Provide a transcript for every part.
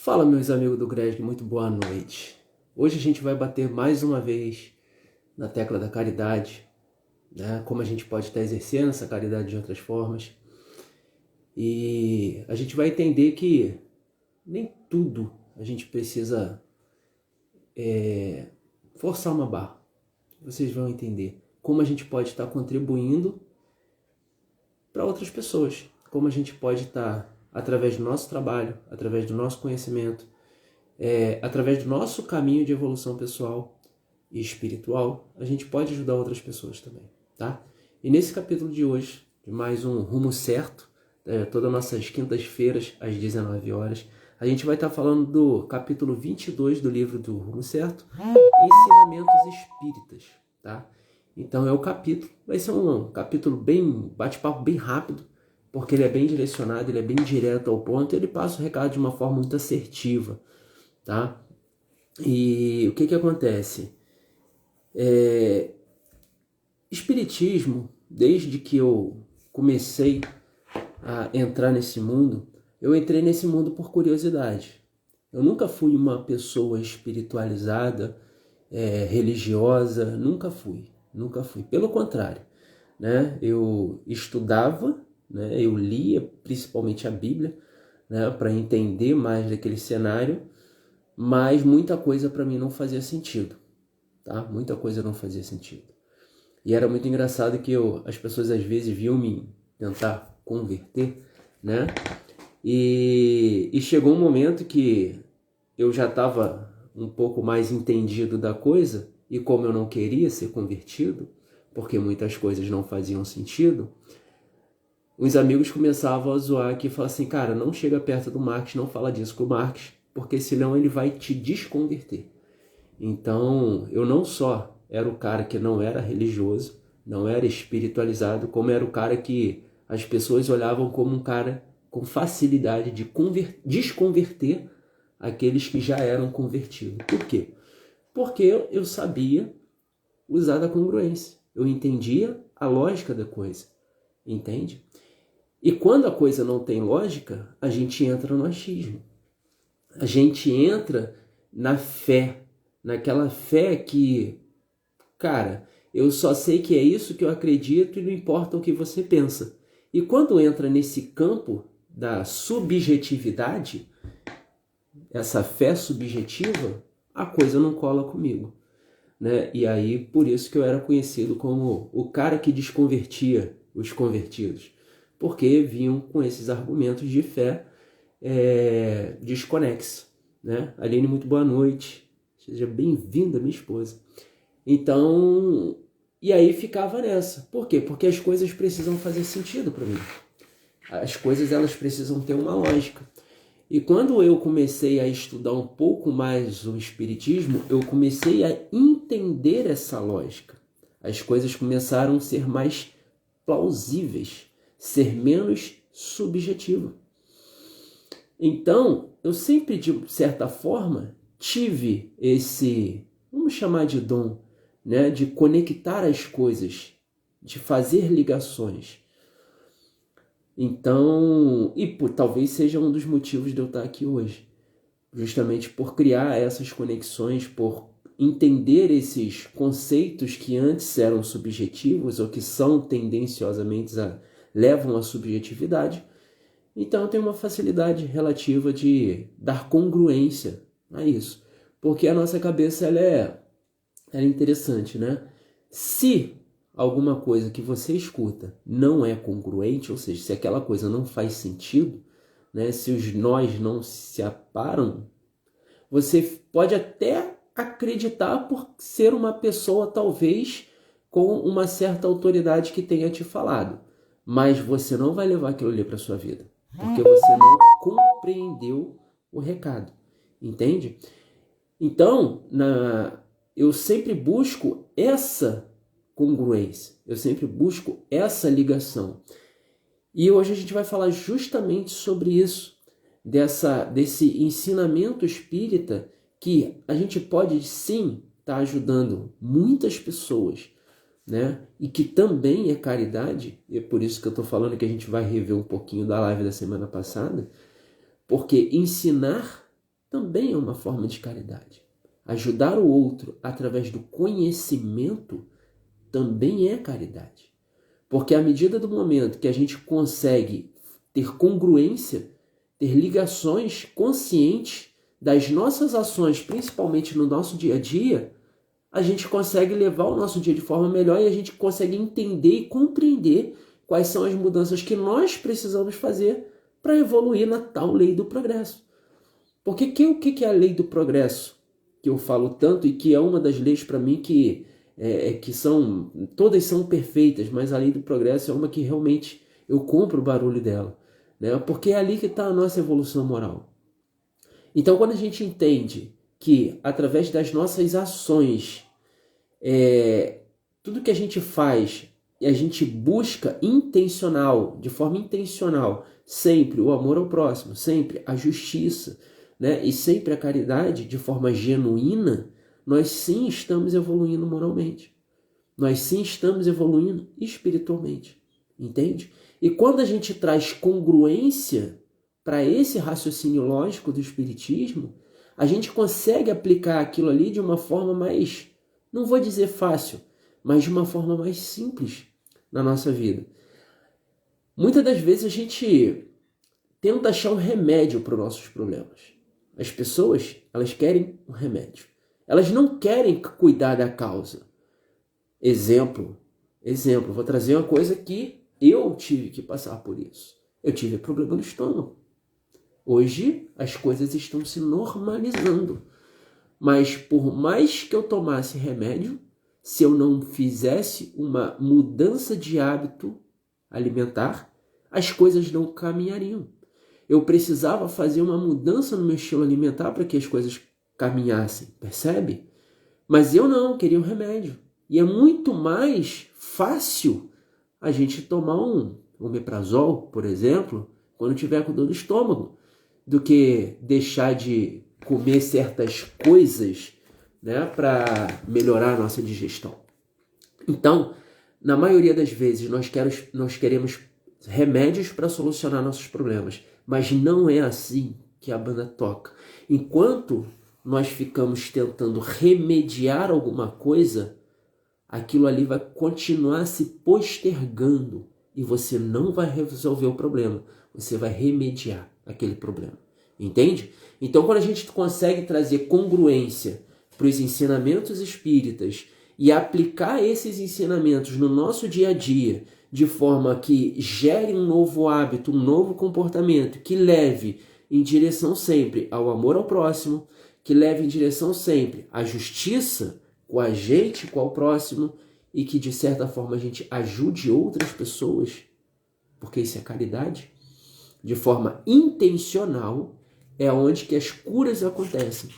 Fala, meus amigos do Greg, muito boa noite. Hoje a gente vai bater mais uma vez na tecla da caridade, né? Como a gente pode estar exercendo essa caridade de outras formas. E a gente vai entender que nem tudo a gente precisa forçar uma barra. Vocês vão entender como a gente pode estar contribuindo para outras pessoas, como a gente pode estar, através do nosso trabalho, através do nosso conhecimento, através do nosso caminho de evolução pessoal e espiritual, a gente pode ajudar outras pessoas também, tá? E nesse capítulo de hoje, de mais um Rumo Certo, todas as nossas quintas-feiras, às 19 horas, a gente vai estar falando do capítulo 22 do livro do Rumo Certo, Ensinamentos Espíritas, tá? Então é o capítulo, vai ser um capítulo bem, bate-papo bem rápido, porque ele é bem direcionado, ele é bem direto ao ponto, ele passa o recado de uma forma muito assertiva, tá? E o que acontece? Espiritismo, desde que eu comecei a entrar nesse mundo, eu entrei nesse mundo por curiosidade. Eu nunca fui uma pessoa espiritualizada, religiosa, nunca fui. Pelo contrário, né? Eu estudava, né? Eu lia principalmente a Bíblia, né? Para entender mais daquele cenário, mas muita coisa para mim não fazia sentido, tá? Muita coisa não fazia sentido. E era muito engraçado que as pessoas às vezes viam me tentar converter, né? E chegou um momento que eu já estava um pouco mais entendido da coisa, e como eu não queria ser convertido, porque muitas coisas não faziam sentido, os amigos começavam a zoar aqui e falavam assim, cara, não chega perto do Marx, não fala disso com o Marx, porque senão ele vai te desconverter. Então, eu não só era o cara que não era religioso, não era espiritualizado, como era o cara que as pessoas olhavam como um cara com facilidade de desconverter aqueles que já eram convertidos. Por quê? Porque eu sabia usar da congruência. Eu entendia a lógica da coisa, entende? E quando a coisa não tem lógica, a gente entra no achismo. A gente entra na fé, naquela fé que, cara, eu só sei que é isso que eu acredito e não importa o que você pensa. E quando entra nesse campo da subjetividade, essa fé subjetiva, a coisa não cola comigo, né? E aí, por isso que eu era conhecido como o cara que desconvertia os convertidos, porque vinham com esses argumentos de fé desconexos, né? Aline, muito boa noite, seja bem-vinda, minha esposa. Então, e aí ficava nessa. Por quê? Porque as coisas precisam fazer sentido para mim. As coisas, elas precisam ter uma lógica. E quando eu comecei a estudar um pouco mais o espiritismo, eu comecei a entender essa lógica. As coisas começaram a ser mais plausíveis, ser menos subjetivas. Então, eu sempre, de certa forma, tive esse, vamos chamar de dom, né, de conectar as coisas, de fazer ligações. Então, talvez seja um dos motivos de eu estar aqui hoje, justamente por criar essas conexões, por entender esses conceitos que antes eram subjetivos ou que são tendenciosamente levam à subjetividade. Então eu tenho uma facilidade relativa de dar congruência a isso, porque a nossa cabeça ela é interessante, né? Se alguma coisa que você escuta não é congruente, ou seja, se aquela coisa não faz sentido, né? Se os nós não se aparam, você pode até acreditar por ser uma pessoa talvez com uma certa autoridade que tenha te falado, mas você não vai levar aquilo ali para sua vida, porque você não compreendeu o recado, entende? Então, eu sempre busco essa congruência, eu sempre busco essa ligação. E hoje a gente vai falar justamente sobre isso, desse ensinamento espírita que a gente pode sim estar ajudando muitas pessoas, né? E que também é caridade, e é por isso que eu estou falando que a gente vai rever um pouquinho da live da semana passada, porque ensinar também é uma forma de caridade. Ajudar o outro através do conhecimento também é caridade. Porque à medida do momento que a gente consegue ter congruência, ter ligações conscientes das nossas ações, principalmente no nosso dia a dia, a gente consegue levar o nosso dia de forma melhor e a gente consegue entender e compreender quais são as mudanças que nós precisamos fazer para evoluir na tal lei do progresso. Porque o que é a lei do progresso? Que eu falo tanto e que é uma das leis para mim que todas são perfeitas, mas a lei do progresso é uma que realmente eu compro o barulho dela, né? Porque é ali que está a nossa evolução moral. Então, quando a gente entende que através das nossas ações, tudo que a gente faz e a gente busca de forma intencional, sempre o amor ao próximo, sempre a justiça, né? E sempre a caridade de forma genuína, nós sim estamos evoluindo moralmente. Nós sim estamos evoluindo espiritualmente. Entende? E quando a gente traz congruência para esse raciocínio lógico do Espiritismo, a gente consegue aplicar aquilo ali de uma forma mais, não vou dizer fácil, mas de uma forma mais simples na nossa vida. Muitas das vezes a gente tenta achar um remédio para os nossos problemas. As pessoas, elas querem um remédio. Elas não querem cuidar da causa. Exemplo, vou trazer uma coisa que eu tive que passar por isso. Eu tive problema no estômago. Hoje as coisas estão se normalizando. Mas por mais que eu tomasse remédio, se eu não fizesse uma mudança de hábito alimentar, as coisas não caminhariam. Eu precisava fazer uma mudança no meu estilo alimentar para que as coisas caminhassem, percebe? Mas eu não, queria um remédio. E é muito mais fácil a gente tomar um omeprazol, por exemplo, quando tiver com dor no estômago, do que deixar de comer certas coisas, né, para melhorar a nossa digestão. Então, na maioria das vezes, nós queremos remédios para solucionar nossos problemas, mas não é assim que a banda toca. Enquanto nós ficamos tentando remediar alguma coisa, aquilo ali vai continuar se postergando e você não vai resolver o problema, você vai remediar aquele problema. Entende? Então, quando a gente consegue trazer congruência para os ensinamentos espíritas e aplicar esses ensinamentos no nosso dia a dia, de forma que gere um novo hábito, um novo comportamento, que leve em direção sempre ao amor ao próximo, que leve em direção sempre à justiça com a gente, com o próximo, e que de certa forma a gente ajude outras pessoas, porque isso é caridade, de forma intencional, é onde que as curas acontecem.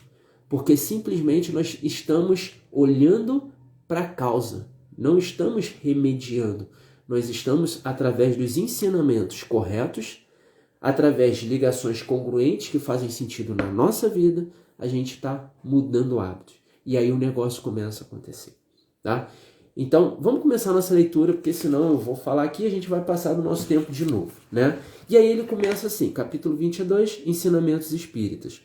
Porque simplesmente nós estamos olhando para a causa, não estamos remediando. Nós estamos, através dos ensinamentos corretos, através de ligações congruentes que fazem sentido na nossa vida, a gente está mudando hábitos. E aí o negócio começa a acontecer. Tá? Então, vamos começar a nossa leitura, porque senão eu vou falar aqui e a gente vai passar do nosso tempo de novo. Né? E aí ele começa assim, capítulo 22, Ensinamentos Espíritas.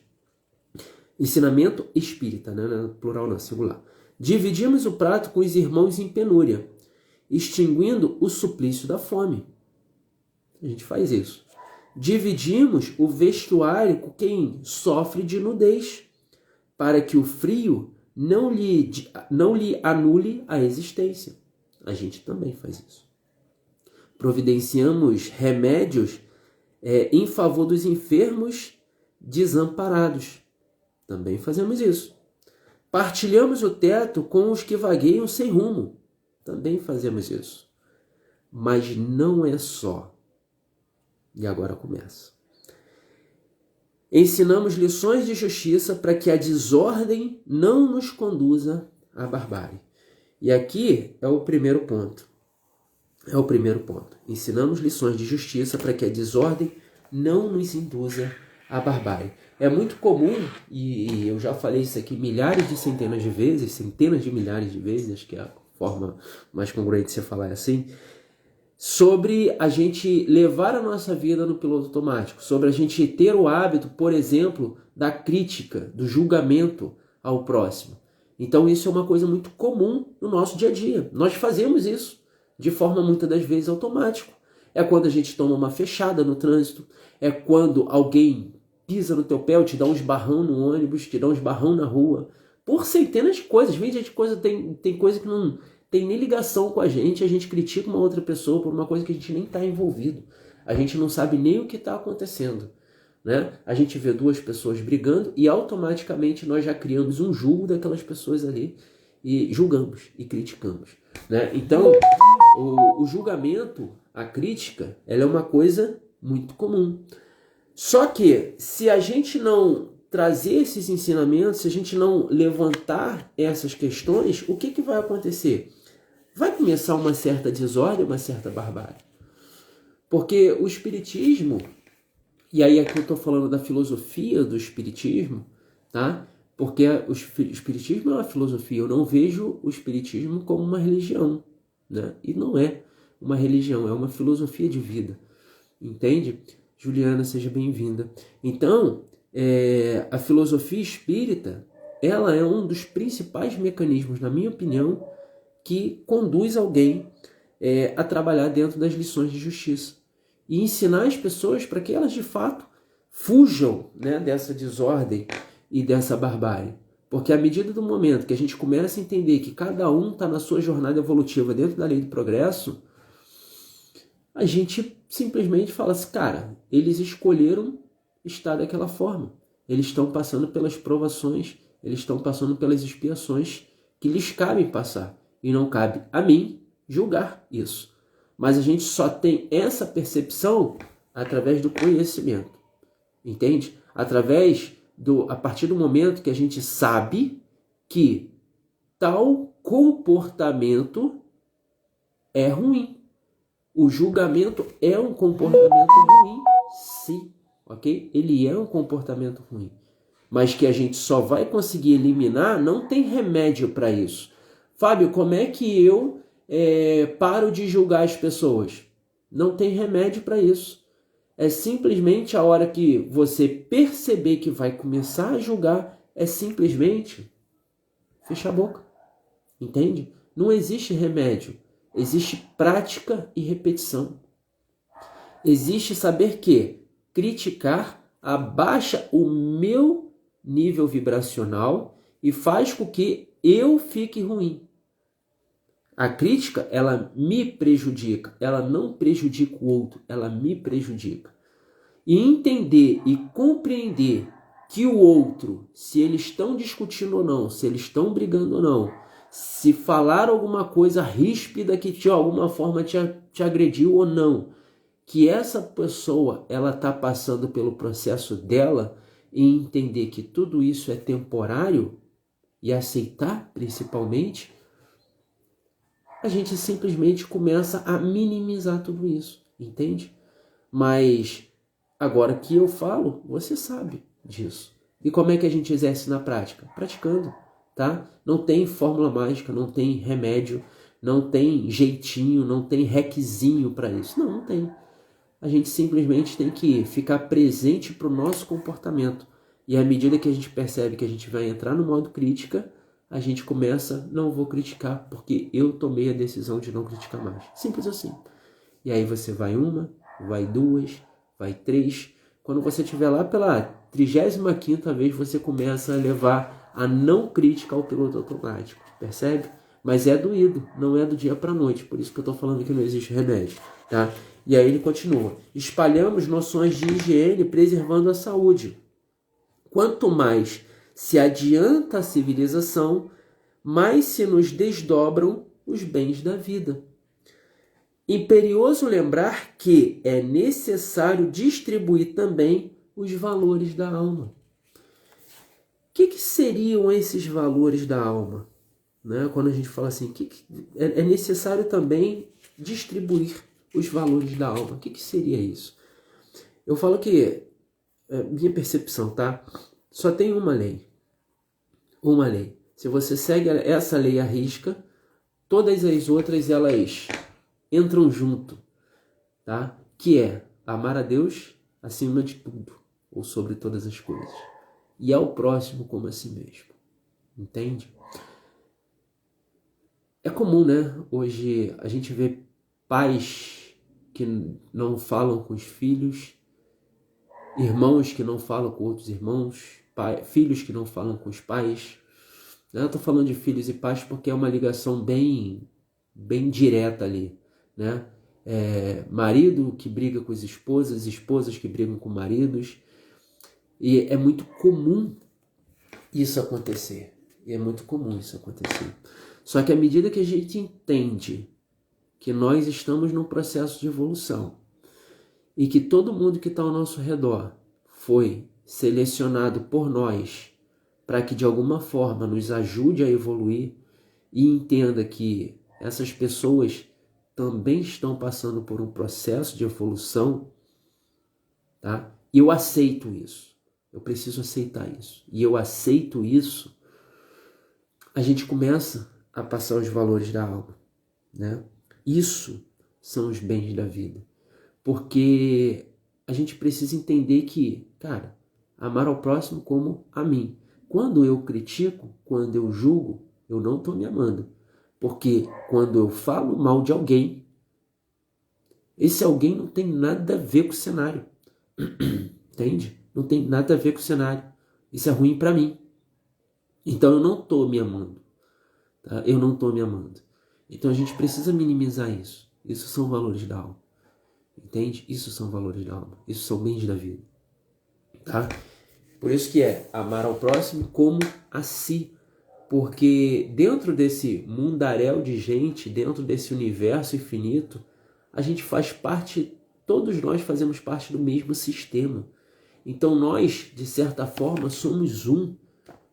Ensinamento espírita, né? Plural não, singular. Dividimos o prato com os irmãos em penúria, extinguindo o suplício da fome. A gente faz isso. Dividimos o vestuário com quem sofre de nudez, para que o frio não lhe anule a existência. A gente também faz isso. Providenciamos remédios em favor dos enfermos desamparados. Também fazemos isso. Partilhamos o teto com os que vagueiam sem rumo. Também fazemos isso. Mas não é só. E agora começa. Ensinamos lições de justiça para que a desordem não nos conduza à barbárie. E aqui é o primeiro ponto. Ensinamos lições de justiça para que a desordem não nos induza à barbárie. É muito comum, e eu já falei isso aqui centenas de milhares de vezes, acho que é a forma mais congruente de você falar assim, sobre a gente levar a nossa vida no piloto automático, sobre a gente ter o hábito, por exemplo, da crítica, do julgamento ao próximo. Então isso é uma coisa muito comum no nosso dia a dia. Nós fazemos isso de forma muitas das vezes automática. É quando a gente toma uma fechada no trânsito, é quando alguém pisa no teu pé, ou te dá um esbarrão no ônibus, te dá um esbarrão na rua, por centenas de coisas. Tem coisa que não tem nem ligação com a gente critica uma outra pessoa por uma coisa que a gente nem está envolvido. A gente não sabe nem o que está acontecendo. Né? A gente vê duas pessoas brigando e automaticamente nós já criamos um julgo daquelas pessoas ali e julgamos e criticamos. Né? Então, o julgamento, a crítica, ela é uma coisa muito comum. Só que se a gente não trazer esses ensinamentos, se a gente não levantar essas questões, o que vai acontecer? Vai começar uma certa desordem, uma certa barbárie. Porque o espiritismo, e aí aqui eu estou falando da filosofia do espiritismo, tá? Porque o espiritismo é uma filosofia, eu não vejo o espiritismo como uma religião, né? E não é uma religião, é uma filosofia de vida, entende? Juliana, seja bem-vinda. Então, a filosofia espírita, ela é um dos principais mecanismos, na minha opinião, que conduz alguém a trabalhar dentro das lições de justiça e ensinar as pessoas para que elas de fato fujam, né, dessa desordem e dessa barbárie. Porque à medida do momento que a gente começa a entender que cada um está na sua jornada evolutiva dentro da lei do progresso, a gente simplesmente fala assim, cara, eles escolheram estar daquela forma. Eles estão passando pelas provações, eles estão passando pelas expiações que lhes cabem passar. E não cabe a mim julgar isso. Mas a gente só tem essa percepção através do conhecimento. Entende? A partir do momento que a gente sabe que tal comportamento é ruim. O julgamento é um comportamento ruim, sim, ok? Ele é um comportamento ruim. Mas que a gente só vai conseguir eliminar, não tem remédio para isso. Fábio, como é que eu paro de julgar as pessoas? Não tem remédio para isso. É simplesmente a hora que você perceber que vai começar a julgar, é simplesmente fechar a boca. Entende? Não existe remédio. Existe prática e repetição. Existe saber que criticar abaixa o meu nível vibracional e faz com que eu fique ruim. A crítica, ela me prejudica, ela não prejudica o outro, ela me prejudica. E entender e compreender que o outro, se eles estão discutindo ou não, se eles estão brigando ou não, se falar alguma coisa ríspida que de alguma forma te agrediu ou não, que essa pessoa ela está passando pelo processo dela e entender que tudo isso é temporário e aceitar principalmente, a gente simplesmente começa a minimizar tudo isso, entende? Mas agora que eu falo, você sabe disso. E como é que a gente exerce na prática? Praticando, tá? Não tem fórmula mágica, não tem remédio, não tem jeitinho, não tem requisinho para isso. Não tem. A gente simplesmente tem que ficar presente para o nosso comportamento. E à medida que a gente percebe que a gente vai entrar no modo crítica, a gente começa, não vou criticar, porque eu tomei a decisão de não criticar mais. Simples assim. E aí você vai uma, vai duas, vai três. Quando você estiver lá pela 35ª vez, você começa a levar a não crítica ao piloto automático. Percebe? Mas é doído, não é do dia para a noite. Por isso que eu estou falando que não existe remédio. Tá? E aí ele continua. Espalhamos noções de higiene preservando a saúde. Quanto mais se adianta a civilização, mais se nos desdobram os bens da vida. Imperioso lembrar que é necessário distribuir também os valores da alma. O que seriam esses valores da alma? Né? Quando a gente fala assim, é necessário também distribuir os valores da alma. O que seria isso? Eu falo que, minha percepção, tá? Só tem uma lei. Uma lei. Se você segue essa lei à risca, todas as outras elas entram junto. tá? Que é amar a Deus acima de tudo, ou sobre todas as coisas, e ao próximo como a si mesmo, entende? É comum, né? Hoje a gente vê pais que não falam com os filhos, irmãos que não falam com outros irmãos, filhos que não falam com os pais. Eu estou falando de filhos e pais porque é uma ligação bem direta ali, né? Marido que briga com as esposas, esposas que brigam com maridos. E é muito comum isso acontecer. Só que à medida que a gente entende que nós estamos num processo de evolução e que todo mundo que está ao nosso redor foi selecionado por nós para que de alguma forma nos ajude a evoluir, e entenda que essas pessoas também estão passando por um processo de evolução, tá? E eu aceito isso. Eu preciso aceitar isso. E eu aceito isso, a gente começa a passar os valores da alma, né? Isso são os bens da vida. Porque a gente precisa entender que, cara, amar ao próximo como a mim. Quando eu critico, quando eu julgo, eu não estou me amando. Porque quando eu falo mal de alguém, esse alguém não tem nada a ver com o cenário. Entende? Não tem nada a ver com o cenário. Isso é ruim para mim. Então eu não estou me amando. Tá? Eu não estou me amando. Então a gente precisa minimizar isso. Isso são valores da alma. Entende? Isso são valores da alma. Isso são bens da vida. Tá? Por isso que é amar ao próximo como a si. Porque dentro desse mundaréu de gente, dentro desse universo infinito, a gente faz parte, todos nós fazemos parte do mesmo sistema. Então nós, de certa forma, somos um.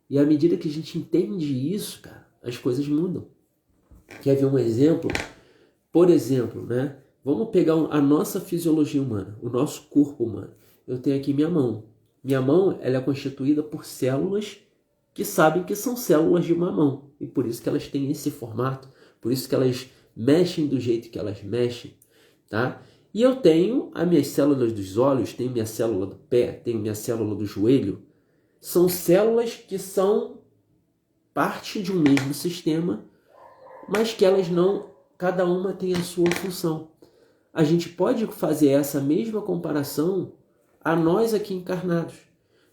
E à medida que a gente entende isso, cara, as coisas mudam. Quer ver um exemplo? Por exemplo, né? Vamos pegar a nossa fisiologia humana, o nosso corpo humano. Eu tenho aqui minha mão. Minha mão, ela é constituída por células que sabem que são células de uma mão. E por isso que elas têm esse formato. Por isso que elas mexem do jeito que elas mexem. Tá? E eu tenho as minhas células dos olhos, tenho minha célula do pé, tenho minha célula do joelho. São células que são parte de um mesmo sistema, mas que elas não, cada uma tem a sua função. A gente pode fazer essa mesma comparação a nós aqui encarnados.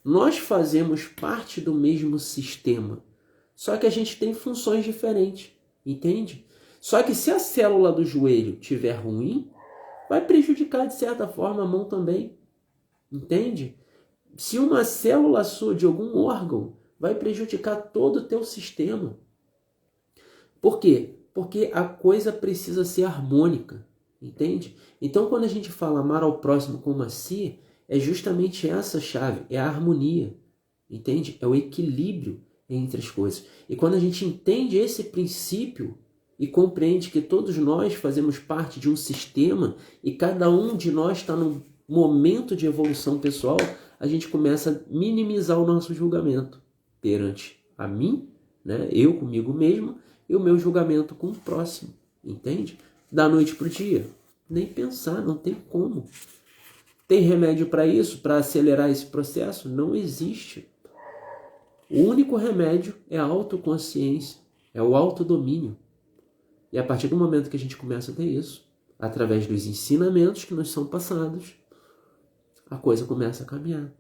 Nós fazemos parte do mesmo sistema, só que a gente tem funções diferentes, entende? Só que se a célula do joelho estiver ruim, vai prejudicar de certa forma a mão também, entende? Se uma célula sua de algum órgão, vai prejudicar todo o teu sistema. Por quê? Porque a coisa precisa ser harmônica, entende? Então quando a gente fala amar ao próximo como a si, é justamente essa chave, é a harmonia, entende? É o equilíbrio entre as coisas. E quando a gente entende esse princípio e compreende que todos nós fazemos parte de um sistema e cada um de nós está num momento de evolução pessoal, a gente começa a minimizar o nosso julgamento perante a mim, né? Eu comigo mesmo, e o meu julgamento com o próximo, entende? Da noite para o dia. Nem pensar, não tem como. Tem remédio para isso, para acelerar esse processo? Não existe. O único remédio é a autoconsciência, é o autodomínio. E a partir do momento que a gente começa a ter isso, através dos ensinamentos que nos são passados, a coisa começa a caminhar.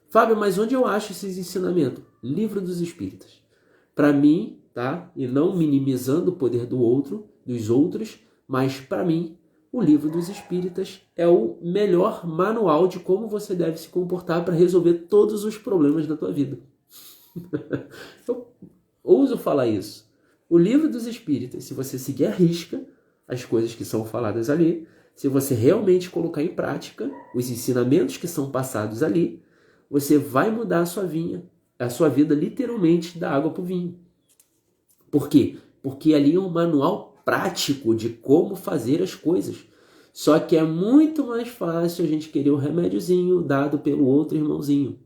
Fábio, mas onde eu acho esses ensinamentos? Livro dos Espíritas. Para mim, tá? E não minimizando o poder do outro, dos outros, mas para mim, o Livro dos Espíritas é o melhor manual de como você deve se comportar para resolver todos os problemas da tua vida. Eu ouso falar isso. O Livro dos Espíritas, se você seguir à risca as coisas que são faladas ali, se você realmente colocar em prática os ensinamentos que são passados ali, você vai mudar a sua vida literalmente da água para o vinho. Por quê? Porque ali é um manual prático de como fazer as coisas. Só que é muito mais fácil a gente querer o remédiozinho dado pelo outro irmãozinho.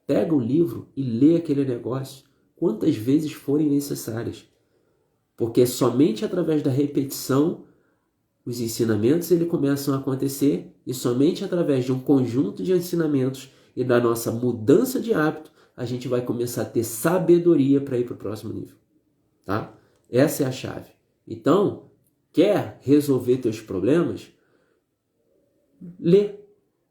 Pega o livro e lê aquele negócio quantas vezes forem necessárias. Porque somente através da repetição os ensinamentos eles começam a acontecer e somente através de um conjunto de ensinamentos e da nossa mudança de hábito, a gente vai começar a ter sabedoria para ir para o próximo nível. Tá? Essa é a chave. Então, quer resolver teus problemas? Lê,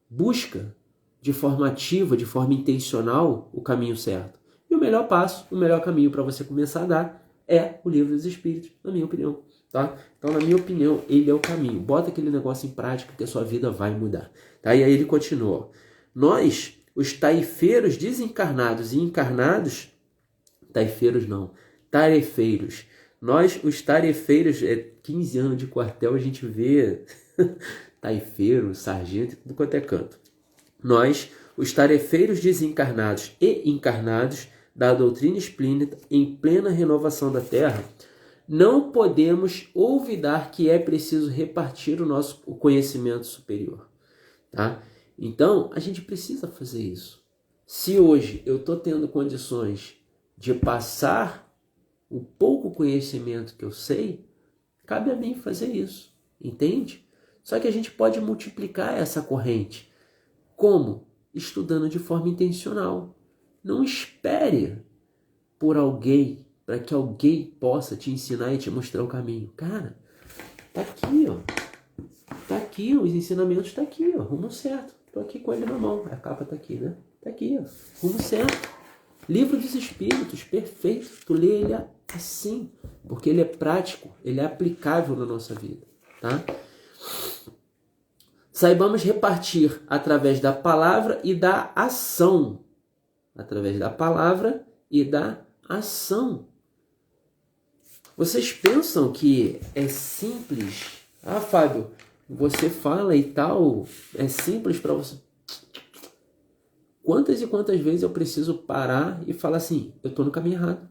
busca de forma ativa, de forma intencional o caminho certo. E o melhor passo, o melhor caminho para você começar a dar é o Livro dos Espíritos, na minha opinião. Tá? Então, na minha opinião, ele é o caminho. Bota aquele negócio em prática que a sua vida vai mudar. Tá? E aí ele continua. Nós, os taifeiros desencarnados e encarnados, taifeiros não, tarefeiros. Nós, os tarefeiros, 15 anos de quartel, a gente vê taifeiro, sargento, tudo quanto é canto. Nós, os tarefeiros desencarnados e encarnados da doutrina espírita em plena renovação da Terra, não podemos olvidar que é preciso repartir o conhecimento superior. Tá? Então, a gente precisa fazer isso. Se hoje eu estou tendo condições de passar o pouco conhecimento que eu sei, cabe a mim fazer isso, entende? Só que a gente pode multiplicar essa corrente. Como? Estudando de forma intencional. Não espere por alguém, para que alguém possa te ensinar e te mostrar o caminho. Cara, tá aqui, ó. Tá aqui, os ensinamentos tá aqui, ó. Rumo certo. Tô aqui com ele na mão. A capa tá aqui, né? Tá aqui, ó. Rumo certo. Livro dos Espíritos, perfeito. Tu lê ele assim, porque ele é prático, ele é aplicável na nossa vida, tá? Saibamos repartir através da palavra e da ação. Através da palavra e da ação. Vocês pensam que é simples? Ah, Fábio, você fala e tal, é simples para você. Quantas e quantas vezes eu preciso parar e falar assim, eu estou no caminho errado.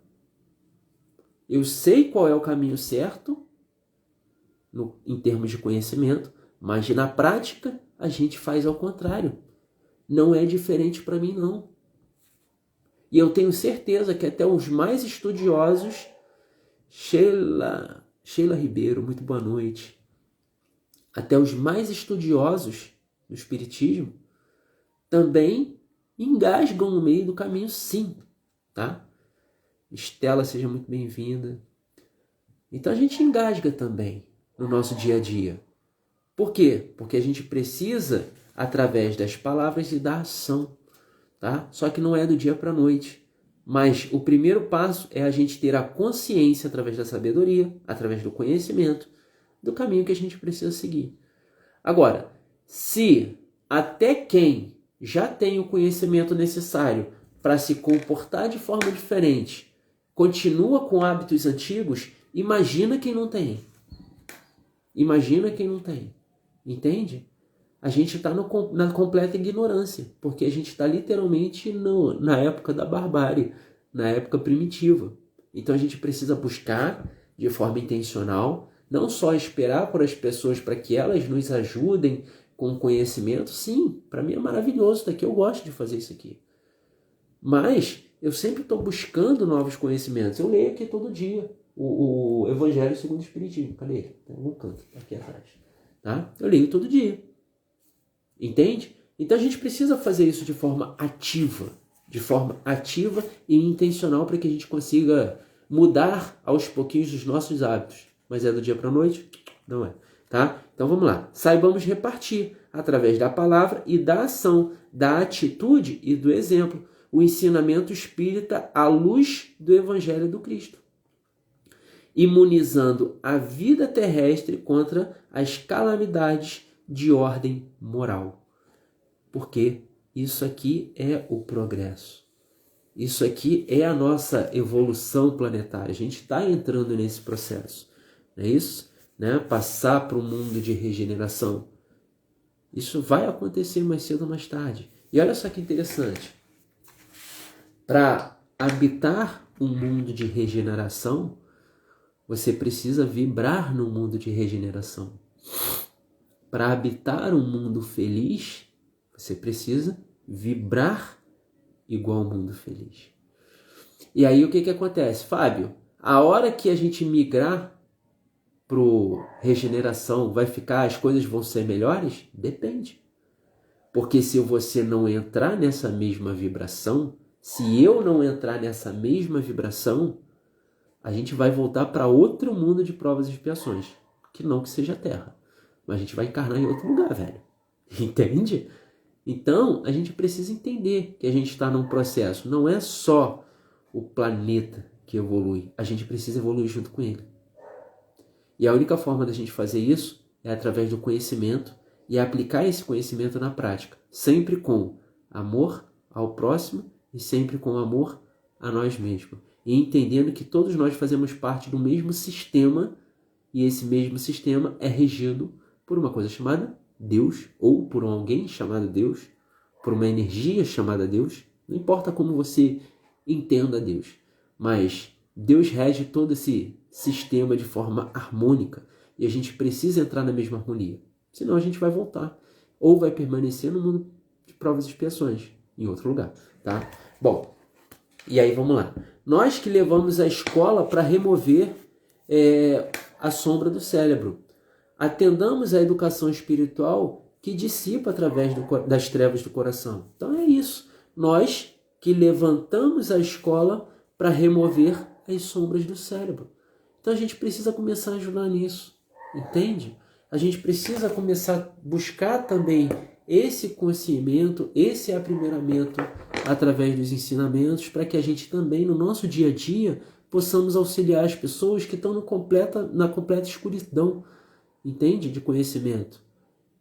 Eu sei qual é o caminho certo, em termos de conhecimento, mas na prática a gente faz ao contrário. Não é diferente para mim, não. E eu tenho certeza que até os mais estudiosos, Sheila Ribeiro, muito boa noite. Até os mais estudiosos do Espiritismo também engasgam no meio do caminho, sim, tá? Estela, seja muito bem-vinda. Então a gente engasga também no nosso dia a dia. Por quê? Porque a gente precisa, através das palavras e da ação, tá? Só que não é do dia para a noite. Mas o primeiro passo é a gente ter a consciência, através da sabedoria, através do conhecimento, do caminho que a gente precisa seguir. Agora, se até quem já tem o conhecimento necessário para se comportar de forma diferente continua com hábitos antigos, imagina quem não tem. Imagina quem não tem. Entende? A gente está na completa ignorância, porque a gente está literalmente na época da barbárie, na época primitiva. Então a gente precisa buscar de forma intencional, não só esperar por as pessoas para que elas nos ajudem com conhecimento. Sim, para mim é maravilhoso isso daqui, eu gosto de fazer isso aqui. Mas eu sempre estou buscando novos conhecimentos. Eu leio aqui todo dia o Evangelho segundo o Espiritismo. Cadê ele? Tem algum canto, tá aqui atrás. Tá? Eu leio todo dia. Entende? Então a gente precisa fazer isso de forma ativa e intencional para que a gente consiga mudar aos pouquinhos os nossos hábitos. Mas é do dia para a noite? Não é. Tá? Então vamos lá. Saibamos repartir através da palavra e da ação, da atitude e do exemplo, o ensinamento espírita à luz do Evangelho do Cristo, imunizando a vida terrestre contra as calamidades de ordem moral. Porque isso aqui é o progresso. Isso aqui é a nossa evolução planetária. A gente está entrando nesse processo. Não é isso? Né? Passar para um mundo de regeneração. Isso vai acontecer mais cedo ou mais tarde. E olha só que interessante. Para habitar um mundo de regeneração, você precisa vibrar no mundo de regeneração. Para habitar um mundo feliz, você precisa vibrar igual ao mundo feliz. E aí o que acontece? Fábio, a hora que a gente migrar pro regeneração vai ficar, as coisas vão ser melhores? Depende. Porque se você não entrar nessa mesma vibração, se eu não entrar nessa mesma vibração, a gente vai voltar para outro mundo de provas e expiações. Que não que seja a Terra. Mas a gente vai encarnar em outro lugar, velho. Entende? Então, a gente precisa entender que a gente está num processo. Não é só o planeta que evolui. A gente precisa evoluir junto com ele. E a única forma da gente fazer isso é através do conhecimento e aplicar esse conhecimento na prática. Sempre com amor ao próximo e sempre com amor a nós mesmos. E entendendo que todos nós fazemos parte do mesmo sistema e esse mesmo sistema é regido por uma coisa chamada Deus, ou por alguém chamado Deus, por uma energia chamada Deus. Não importa como você entenda Deus, mas Deus rege todo esse sistema de forma harmônica e a gente precisa entrar na mesma harmonia. Senão a gente vai voltar ou vai permanecer no mundo de provas e expiações, em outro lugar, tá? Bom, e aí vamos lá. Nós que levamos a escola para remover a sombra do cérebro. Atendamos à educação espiritual que dissipa através das trevas do coração. Então é isso. Nós que levantamos a escola para remover as sombras do cérebro. Então a gente precisa começar a ajudar nisso. Entende? A gente precisa começar a buscar também esse conhecimento, esse aprimoramento através dos ensinamentos, para que a gente também, no nosso dia a dia, possamos auxiliar as pessoas que estão na completa escuridão, entende? De conhecimento.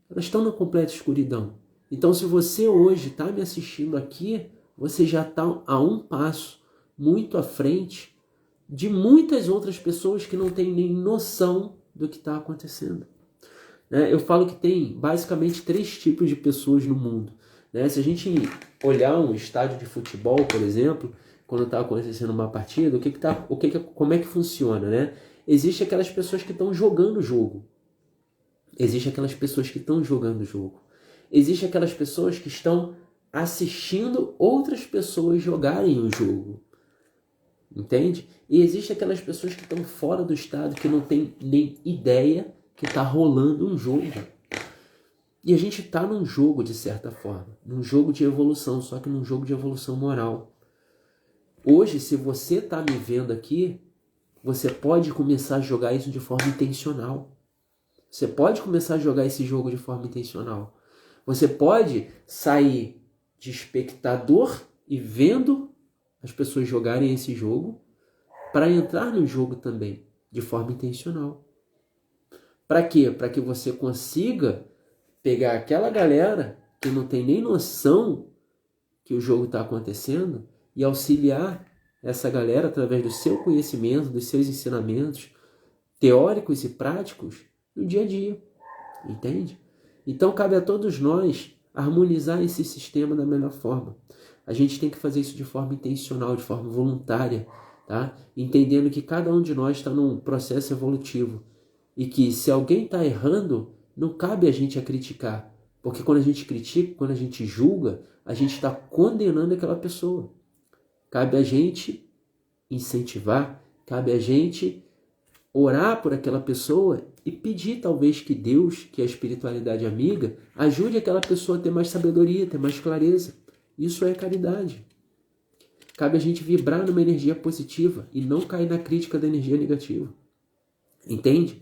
Elas estão na completa escuridão. Então, se você hoje está me assistindo aqui, você já está a um passo muito à frente de muitas outras pessoas que não têm nem noção do que está acontecendo. Eu falo que tem basicamente 3 tipos de pessoas no mundo. Se a gente olhar um estádio de futebol, por exemplo, quando está acontecendo uma partida, como é que funciona, né? Existem aquelas pessoas que estão jogando o jogo. Existem aquelas pessoas que estão jogando o jogo. Existem aquelas pessoas que estão assistindo outras pessoas jogarem o jogo. Entende? E existem aquelas pessoas que estão fora do estádio, que não tem nem ideia que está rolando um jogo. E a gente está num jogo, de certa forma. Num jogo de evolução, só que num jogo de evolução moral. Hoje, se você está me vendo aqui, você pode começar a jogar isso de forma intencional. Você pode começar a jogar esse jogo de forma intencional. Você pode sair de espectador e vendo as pessoas jogarem esse jogo para entrar no jogo também, de forma intencional. Para quê? Para que você consiga pegar aquela galera que não tem nem noção que o jogo está acontecendo e auxiliar essa galera através do seu conhecimento, dos seus ensinamentos teóricos e práticos no dia a dia. Entende? Então cabe a todos nós harmonizar esse sistema da melhor forma. A gente tem que fazer isso de forma intencional, de forma voluntária, tá? Entendendo que cada um de nós está num processo evolutivo e que se alguém está errando, não cabe a gente a criticar, porque quando a gente critica, quando a gente julga, a gente está condenando aquela pessoa. Cabe a gente incentivar, cabe a gente orar por aquela pessoa e pedir talvez que Deus, que é a espiritualidade amiga, ajude aquela pessoa a ter mais sabedoria, ter mais clareza. Isso é caridade. Cabe a gente vibrar numa energia positiva e não cair na crítica da energia negativa. Entende?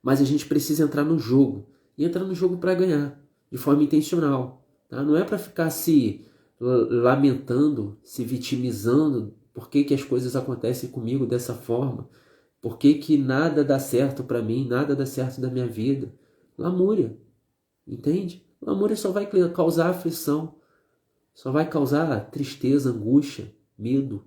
Mas a gente precisa entrar no jogo. E entrar no jogo para ganhar, de forma intencional. Tá? Não é para ficar se lamentando, se vitimizando. Por que as coisas acontecem comigo dessa forma? Por que nada dá certo para mim, nada dá certo da minha vida? Lamúria. Entende? Lamúria só vai causar aflição. Só vai causar tristeza, angústia, medo.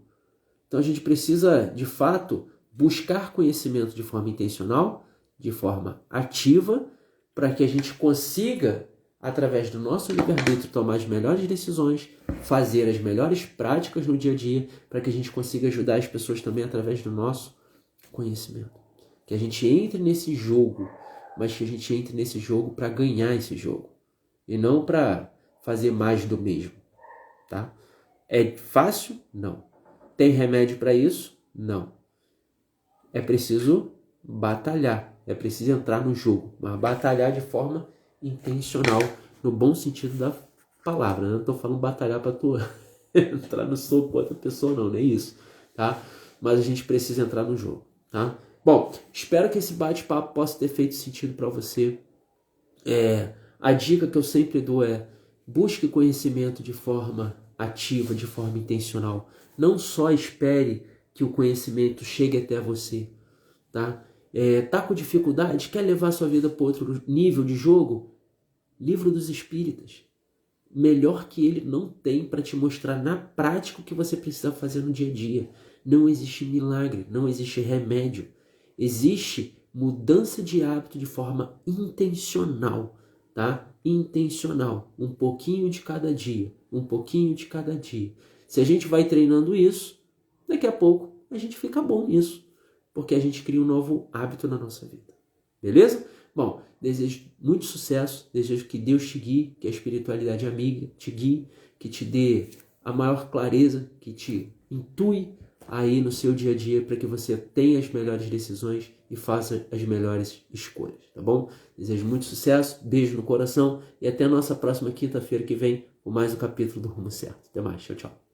Então a gente precisa, de fato, buscar conhecimento de forma intencional, de forma ativa, para que a gente consiga, através do nosso livre-arbítrio, tomar as melhores decisões, fazer as melhores práticas no dia a dia, para que a gente consiga ajudar as pessoas também através do nosso conhecimento. Que a gente entre nesse jogo, mas que a gente entre nesse jogo para ganhar esse jogo, e não para fazer mais do mesmo. Tá? É fácil? Não. Tem remédio para isso? Não. É preciso batalhar, é preciso entrar no jogo, mas batalhar de forma intencional, no bom sentido da palavra. Eu não estou falando batalhar para tu entrar no soco com outra pessoa, não é isso, tá? Mas a gente precisa entrar no jogo, tá? Bom, espero que esse bate-papo possa ter feito sentido para você. A dica que eu sempre dou é: busque conhecimento de forma ativa, de forma intencional. Não só espere que o conhecimento chegue até você, tá? Tá com dificuldade? Quer levar sua vida para outro nível de jogo? Livro dos Espíritas. Melhor que ele não tem para te mostrar na prática o que você precisa fazer no dia a dia. Não existe milagre, não existe remédio. Existe mudança de hábito de forma intencional, tá? Intencional. Um pouquinho de cada dia, um pouquinho de cada dia. Se a gente vai treinando isso, daqui a pouco a gente fica bom nisso, porque a gente cria um novo hábito na nossa vida. Beleza? Bom, desejo muito sucesso, desejo que Deus te guie, que a espiritualidade amiga te guie, que te dê a maior clareza, que te intui aí no seu dia a dia para que você tenha as melhores decisões e faça as melhores escolhas, tá bom? Desejo muito sucesso, beijo no coração e até a nossa próxima quinta-feira que vem com mais um capítulo do Rumo Certo. Até mais, tchau, tchau.